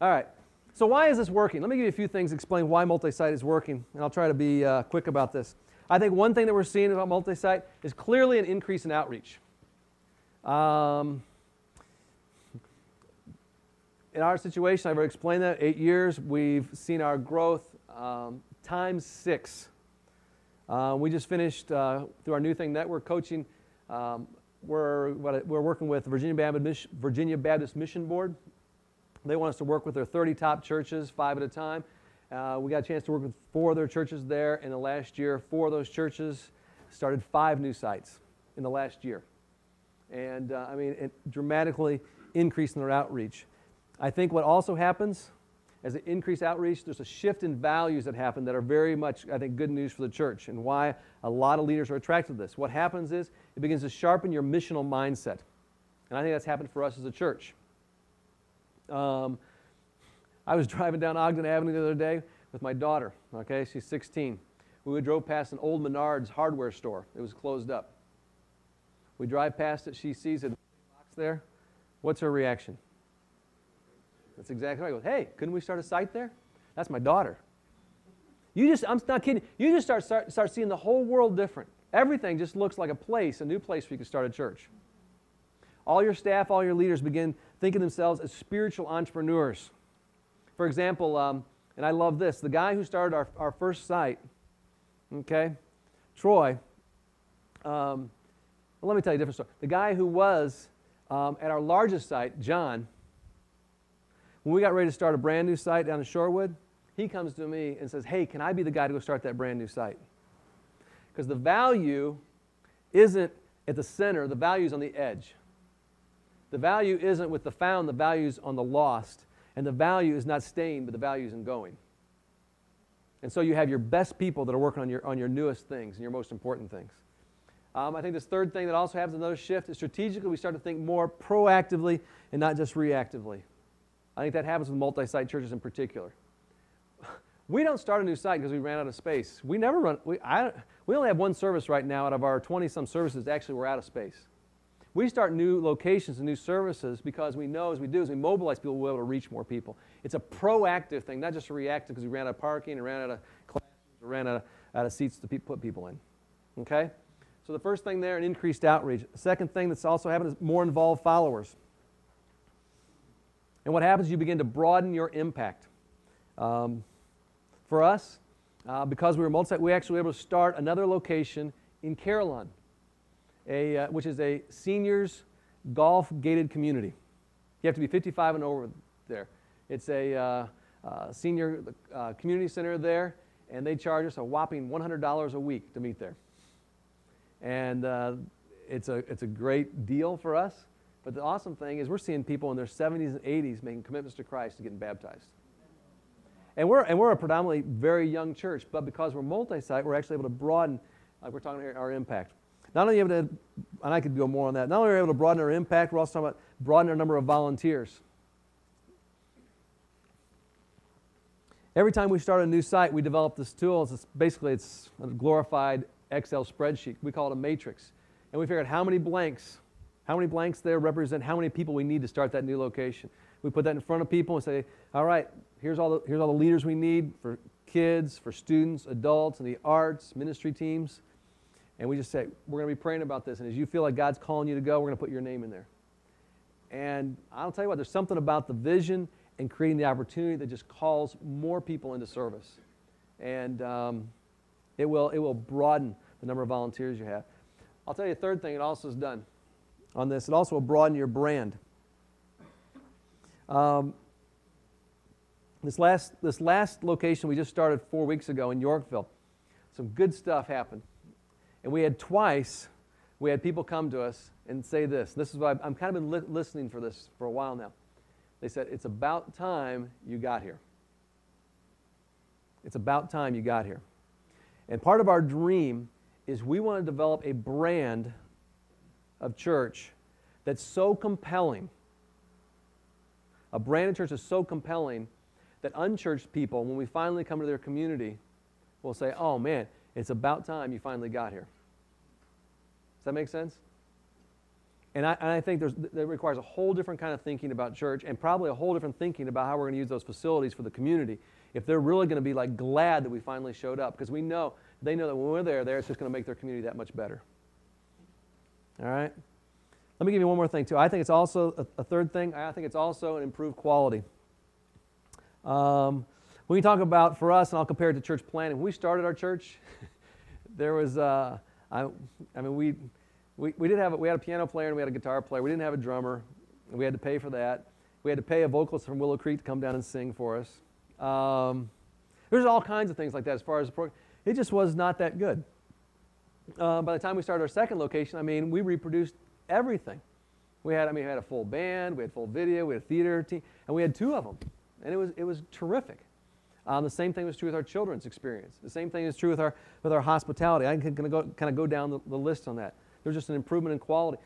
All right. So why is this working? Let me give you a few things to explain why multi-site is working, and I'll try to be quick about this. I think one thing that we're seeing about multi-site is clearly an increase in outreach. In our situation, I've already explained that, 8 years, we've seen our growth times 6. We just finished, through our New Thing Network coaching, we're working with Virginia Baptist Mission Board. They want us to work with their 30 top churches, 5 at a time. We got a chance to work with 4 of their churches there. In the last year, 4 of those churches started 5 new sites in the last year. And I mean, it dramatically increased in their outreach. I think what also happens as it increased outreach, there's a shift in values that happen that are very much, I think, good news for the church and why a lot of leaders are attracted to this. What happens is it begins to sharpen your missional mindset. And I think that's happened for us as a church. I was driving down Ogden Avenue the other day with my daughter, okay? She's 16. We drove past an old Menards hardware store. It was closed up. We drive past it. She sees a box there. What's her reaction? That's exactly right. Goes, hey, couldn't we start a site there? That's my daughter. I'm not kidding. You just start seeing the whole world different. Everything just looks like a new place where you can start a church. All your staff, all your leaders begin thinking themselves as spiritual entrepreneurs. For example, and I love this, the guy who started our first site, okay, Troy, well, let me tell you a different story. The guy who was at our largest site, John, when we got ready to start a brand new site down in Shorewood, he comes to me and says, hey, can I be the guy to go start that brand new site? Because the value isn't at the center, the value is on the edge. The value isn't with the found, the value is on the lost. And the value is not staying, but the value is in going. And so you have your best people that are working on your newest things and your most important things. I think this third thing that also happens, another shift, is strategically we start to think more proactively and not just reactively. I think that happens with multi-site churches in particular. We don't start a new site because we ran out of space. We only have one service right now out of our 20-some services. Actually, we're out of space. We start new locations and new services because we know as we mobilize people, we'll be able to reach more people. It's a proactive thing, not just a reactive because we ran out of parking or ran out of classrooms or ran out of seats to put people in. Okay? So the first thing there, an increased outreach. The second thing that's also happened is more involved followers. And what happens is you begin to broaden your impact. For us, because we were multi-site, we actually were able to start another location in Carillon, which is a seniors golf-gated community. You have to be 55 and over there. It's a senior community center there, and they charge us a whopping $100 a week to meet there. And it's a great deal for us. But the awesome thing is we're seeing people in their 70s and 80s making commitments to Christ and getting baptized. And we're a predominantly very young church, but because we're multi-site, we're actually able to broaden, like we're talking here, our impact. Not only able to, and I could go more on that, not only are we able to broaden our impact, we're also talking about broadening our number of volunteers. Every time we start a new site, we develop this tool. It's a glorified Excel spreadsheet. We call it a matrix. And we figured how many blanks there represent how many people we need to start that new location. We put that in front of people and say, all right, here's all the leaders we need for kids, for students, adults, and the arts, ministry teams. And we just say, we're going to be praying about this. And as you feel like God's calling you to go, we're going to put your name in there. And I'll tell you what, there's something about the vision and creating the opportunity that just calls more people into service. And it will broaden the number of volunteers you have. I'll tell you a third thing it also has done on this. It also will broaden your brand. This last location we just started 4 weeks ago in Yorkville, some good stuff happened. And we had people come to us and say this. This is why I'm kind of been listening for this for a while now. They said, it's about time you got here. It's about time you got here. And part of our dream is we want to develop a brand of church that's so compelling. A brand of church is so compelling that unchurched people, when we finally come to their community, will say, oh man, it's about time you finally got here. Does that make sense? And I think that requires a whole different kind of thinking about church, and probably a whole different thinking about how we're going to use those facilities for the community. If they're really going to be like glad that we finally showed up, because they know that when we're there, it's just going to make their community that much better. All right? Let me give you one more thing, too. I think it's also a third thing. I think it's also an improved quality. When we talk about, for us, and I'll compare it to church planning, when we started our church, there was, we had a piano player and we had a guitar player. We didn't have a drummer. And we had to pay for that. We had to pay a vocalist from Willow Creek to come down and sing for us. There's all kinds of things like that as far as the program. It just was not that good. By the time we started our second location, we reproduced everything. We had a full band, we had full video, we had a theater team, and we had 2 of them. And it was terrific. The same thing was true with our children's experience. The same thing is true with our hospitality. I'm going to go down the list on that. There's just an improvement in quality.